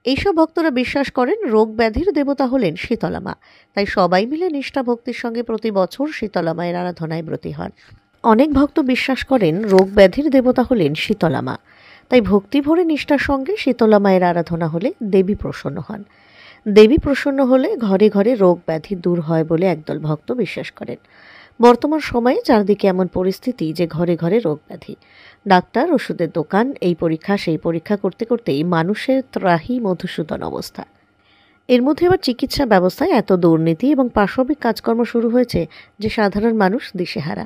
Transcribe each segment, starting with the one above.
এইসব ভক্তরা বিশ্বাস করেন রোগ ব্যাধির দেবতা হলেন শীতলা মা। তাই সবাই মিলে নিষ্ঠা ভক্তির সঙ্গে প্রতি বছর শীতলা মায়ের আরাধনায় ব্রতী হন। অনেক ভক্ত বিশ্বাস করেন রোগ ব্যাধির দেবতা হলেন শীতলা মা। তাই ভক্তি ভরে নিষ্ঠার সঙ্গে শীতলা মায়ের আরাধনা হলে দেবী প্রসন্ন হন। দেবী প্রসন্ন হলে ঘরে ঘরে রোগ ব্যাধি দূর হয় বলে একদল ভক্ত বিশ্বাস করেন। বর্তমান সময়ে চারদিকে এমন পরিস্থিতি যে ঘরে ঘরে রোগ ব্যাধি, ডাক্তার, ওষুধের দোকান, এই পরীক্ষা সেই পরীক্ষা করতে করতেই মানুষের ত্রাহি মধুসূদন অবস্থা। এর মধ্যে এবার চিকিৎসা ব্যবস্থায় এত দুর্নীতি এবং পাশবিক কাজকর্ম শুরু হয়েছে যে সাধারণ মানুষ দিশেহারা।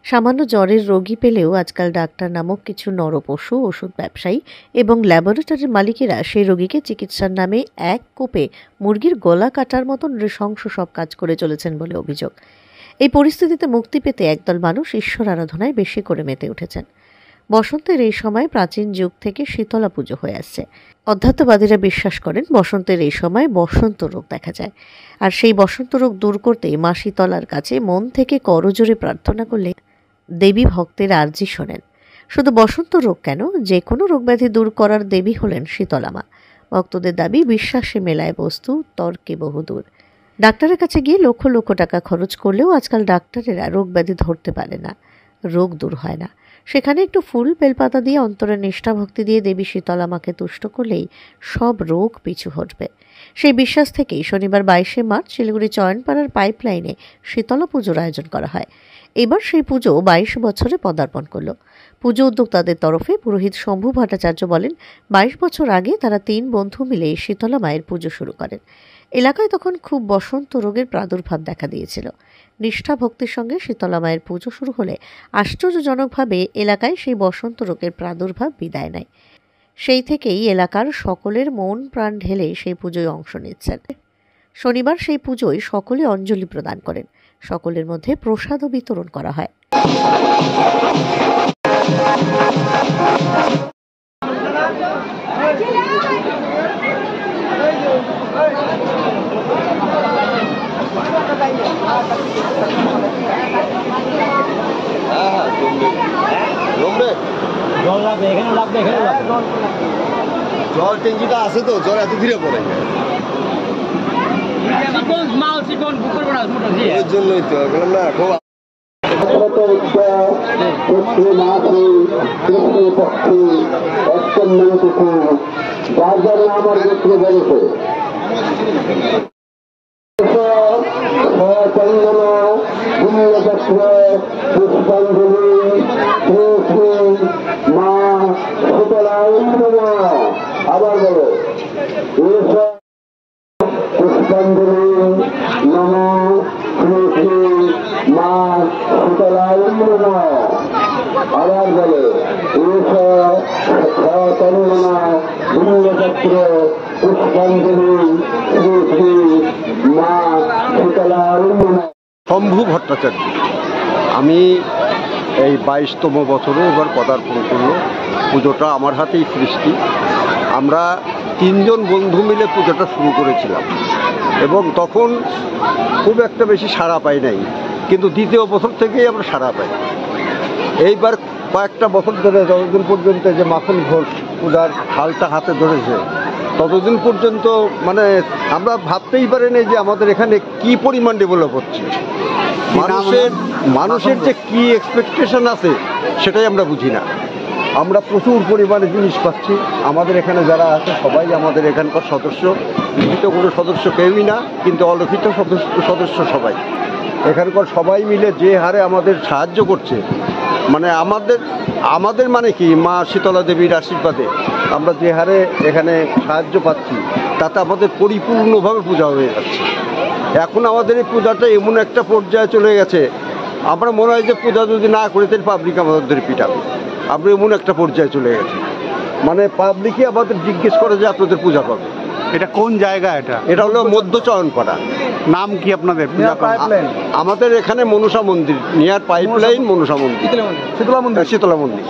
সামান্য জ্বরের রোগী পেলেও আজকাল ডাক্তার নামক কিছু নরপশু, ওষুধ ব্যবসায়ী এবং ল্যাবরেটরির মালিকেরা সেই রোগীকে চিকিৎসার নামে এক কোপে মুরগির গলা কাটার মতন নৃশংস সব কাজ করে চলেছেন বলে অভিযোগ। এই পরিস্থিতিতে মুক্তি পেতে একদল মানুষ ঈশ্বর আরাধনায় বেশি করে মেতে উঠেছেন। বসন্তের এই সময় প্রাচীন যুগ থেকে শীতলা পুজো হয়ে আসছে। অধ্যাত্মবাদীরা বিশ্বাস করেন বসন্তের এই সময় বসন্ত রোগ দেখা যায়, আর সেই বসন্ত রোগ দূর করতে মা শীতলার কাছে মন থেকে করজোরে প্রার্থনা করলে দেবী ভক্তের আর্জি শোনেন। শুধু বসন্ত রোগ কেন, যে কোনো রোগব্যাধি দূর করার দেবী হলেন শীতলা মা। ভক্তদের দাবি বিশ্বাসে মেলায় বস্তু, তর্কে বহুদূর। ডাক্তারের কাছে গিয়ে লক্ষ লক্ষ টাকা খরচ করলেও আজকাল ডাক্তারেরা রোগ ব্যাধি ধরতে পারে না, রোগ দূর হয় না। সেখানে একটু ফুল বেলপাতা দিয়ে অন্তরে নিষ্ঠা ভক্তি দিয়ে দেবী শীতলা মাকে তুষ্ট করলেই সব রোগ পিছু হটবে। সেই বিশ্বাস থেকেই শনিবার 22শে মার্চ শিলিগুড়ি চয়নপাড়ার পাইপলাইনে শীতলা পুজোর আয়োজন করা হয়। এবার সেই পুজো 22 বছরে পদার্পণ করল। পুজো উদ্যোক্তাদের তরফে পুরোহিত শম্ভু ভট্টাচার্য বলেন, 22 বছর আগে তারা 3 বন্ধু মিলে শীতলা মায়ের পুজো শুরু করেন। এলাকায় তখন খুব বসন্ত রোগের প্রাদুর্ভাব দেখা দিয়েছিল। নিষ্ঠা ভক্তির সঙ্গে শীতলা মায়ের পুজো শুরু হলে আশ্চর্যজনকভাবে এলাকায় সেই বসন্ত রোগের প্রাদুর্ভাব বিদায় নেয়। সেই থেকেই এলাকার সকলের মন প্রাণ ঢেলে সেই পুজোয় অংশ নিচ্ছেন। শনিবার সেই পুজোয় সকলে অঞ্জলি প্রদান করেন। সকলের মধ্যে প্রসাদও বিতরণ করা হয়। জল ট্যাঙ্কিটা আছে তো, জল এত ধীরে পড়ে এর জন্যই তো বললাম না। খুব আবার বলো পুষ্পাঞ্জলি নম শ্রী মা শীতলায় নমঃ। আবার বলে পুষ্পাঞ্জলি শ্রী শ্রী মা শীতলায় নমঃ। শম্ভু ভট্টাচার্য। আমি এই 22তম বছরে এবার পদার্পণ করলো। পুজোটা আমার হাতেই সৃষ্টি। আমরা 3 জন বন্ধু মিলে পুজোটা শুরু করেছিলাম এবং তখন খুব একটা বেশি সাড়া পাই নাই, কিন্তু দ্বিতীয় বছর থেকেই আমরা সাড়া পাই। এইবার কয়েকটা বছর ধরে যতদিন পর্যন্ত যে মাখন ঘোষ পূজার হালটা হাতে ধরেছে ততদিন পর্যন্ত মানে আমরা ভাবতেই পারিনি যে আমাদের এখানে কি পরিমাণ ডেভেলপ হচ্ছে। মানুষের যে কি এক্সপেকটেশন আছে সেটাই আমরা বুঝি না। আমরা প্রচুর পরিমাণে জিনিস পাচ্ছি। আমাদের এখানে যারা আছে সবাই আমাদের এখানকার সদস্য, লিখিত কোনো সদস্য কেউই না, কিন্তু অলিখিত সদস্য সবাই। এখানকার সবাই মিলে যে হারে আমাদের সাহায্য করছে, মানে আমাদের মানে কি মা শীতলা দেবীর আশীর্বাদে আমরা যে হারে এখানে সাহায্য পাচ্ছি তাতে আমাদের পরিপূর্ণভাবে পূজা হয়ে যাচ্ছে। এখন আমাদের এই পূজাটা এমন একটা পর্যায়ে চলে গেছে, আমরা মনে হয় যে পূজা যদি না করে তাহলে পাবলিক আমাদের পিটাবে। আমরা এমন একটা পর্যায়ে চলে গেছি, মানে পাবলিকই আমাদের জিজ্ঞেস করে যে আপনাদের পূজা পাবে। এটা কোন জায়গা? এটা হলো মধ্য চয়নপাড়া। নাম কি আপনাদের? আমাদের এখানে মনসা মন্দির, নিয়ার পাইপলাইন মনসা মন্দির, শীতলা মন্দির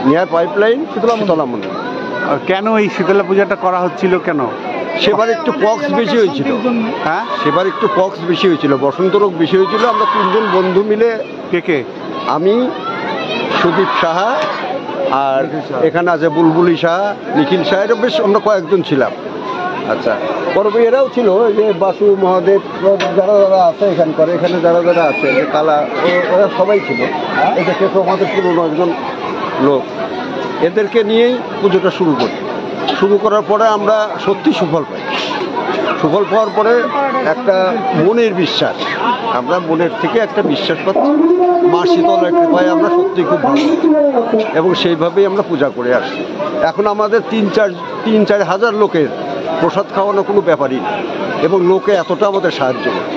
নিয়ার পাইপলাইন শীতলা মন্দির। কেন এই শীতলা পূজাটা করা হচ্ছিল কেন? সেবার একটু পক্স বেশি হয়েছিল। হ্যাঁ, সেবার একটু পক্স বেশি হয়েছিল, বসন্ত রোগ বেশি হয়েছিল। আমরা 3 জন বন্ধু মিলে, কে? আমি, সুদীপ সাহা, আর এখানে আছে বুলবুলি সাহা, নিখিল সাহা, বেশ আমরা কয়েকজন ছিলাম। আচ্ছা, পরবে এরাও ছিল এই যে বাসু মহাদেব যারা যারা আছে এখানে যারা যারা আছে যে কালা ওরা সবাই ছিল। এটা কেউ আমাদের পুরনো একজন লোক, এদেরকে নিয়েই পুজোটা শুরু করার পরে আমরা সত্যি সুফল পাই। সুফল পাওয়ার পরে একটা মনের বিশ্বাস, আমরা মনের থেকে একটা বিশ্বাস পাচ্ছি মা শীতলার কৃপায় আমরা সত্যি খুব ভালো এবং সেইভাবেই আমরা পূজা করে আসছি। এখন আমাদের 3-4 হাজার লোকের প্রসাদ খাওয়ানো কোনো ব্যাপারই না এবং লোকে এতটা আমাদের সাহায্য করে।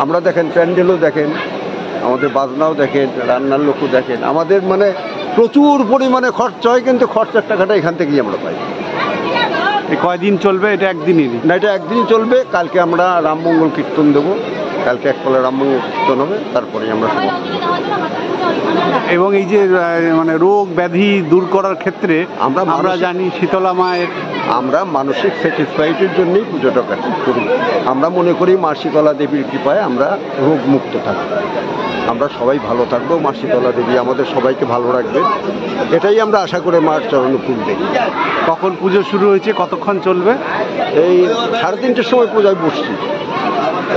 আমরা দেখেন প্যান্ডেলও দেখেন, আমাদের বাজনাও দেখেন, রান্নার লোকও দেখেন, আমাদের মানে প্রচুর পরিমাণে খরচা হয়, কিন্তু খরচার টাকাটা এখান থেকেই আমরা পাই। কয়দিন চলবে এটা? একদিনই না, এটা একদিনই চলবে। কালকে আমরা রামমঙ্গল কীর্তন দেবো, কালকে একপালা রামমঙ্গল কীর্তন হবে, তারপরেই আমরা এবং এই যে মানে রোগ ব্যাধি দূর করার ক্ষেত্রে আমরা জানি শীতলা মায়ের আমরা মানসিক স্যাটিসফাইডের জন্যই পুজোটা করি। আমরা মনে করি মা শীতলা দেবীর কৃপায় আমরা রোগ মুক্ত থাকবো, আমরা সবাই ভালো থাকবো, মা শীতলা দেবী আমাদের সবাইকে ভালো রাখবে, এটাই আমরা আশা করে মার চরণে ফুল দিই। কখন পুজো শুরু হয়েছে, কতক্ষণ চলবে? এই 3:30টার সময় পূজায় বসছি,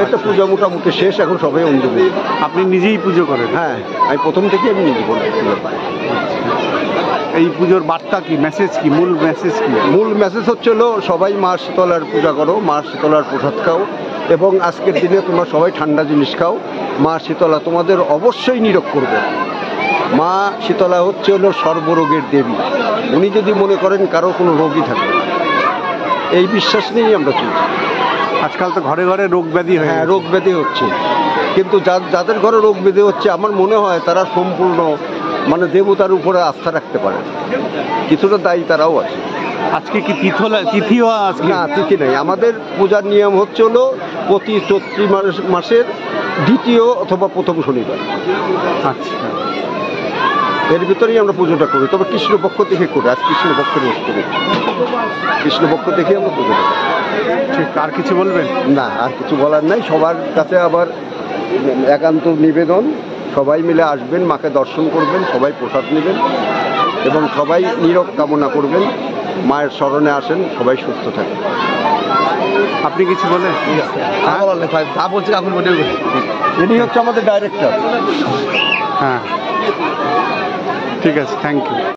একটা পূজা মোটামুটি শেষ, এখন সবাই অঞ্জলি। আপনি নিজেই পুজো করেন? হ্যাঁ, আমি প্রথম থেকে আমি নিজে করি। এই পুজোর বার্তা কি, মেসেজ কি, মূল মেসেজ কি? মূল মেসেজ হচ্ছিল সবাই মা শীতলার পূজা করো, মা শীতলার প্রসাদ খাও এবং আজকের দিনে তোমরা সবাই ঠান্ডা জিনিস খাও। মা শীতলা তোমাদের অবশ্যই নিরোগ করবে। মা শীতলা হলো সর্বরোগের দেবী। উনি যদি মনে করেন কারো কোনো রোগই থাকবে, এই বিশ্বাস নিয়েই আমরা চলছি। আজকাল তো ঘরে ঘরে রোগ ব্যাধি হয়। হ্যাঁ, রোগ ব্যাধি হচ্ছে, কিন্তু যাদের ঘরে রোগ ব্যাধি হচ্ছে আমার মনে হয় তারা সম্পূর্ণ মানে দেবতার উপরে আস্থা রাখতে পারে, কিছুটা দায়ী তারাও আছে। আজকে কি তিথিও আজকে? না, তিথি নেই। আমাদের পূজার নিয়ম হচ্ছে হলো প্রতি চৈত্রী মাসের 2য় অথবা 1ম শনিবার। আচ্ছা, এর ভিতরেই আমরা পুজোটা করি, তবে কৃষ্ণপক্ষ থেকে করি। আজ কৃষ্ণপক্ষের রোজ করি, কৃষ্ণপক্ষ থেকে আমরা পুজোটা করি। ঠিক, আর কিছু বলবেন? না, আর কিছু বলার নাই। সবার কাছে আবার একান্ত নিবেদন, সবাই মিলে আসবেন, মাকে দর্শন করবেন, সবাই প্রসাদ নেবেন এবং সবাই নিরোগ কামনা করবেন। মায়ের শরণে আসেন, সবাই সুস্থ থাকেন। আপনি কিছু বলেন? ইনি হচ্ছে আমাদের ডাইরেক্টর। হ্যাঁ, ঠিক আছে, থ্যাংক ইউ।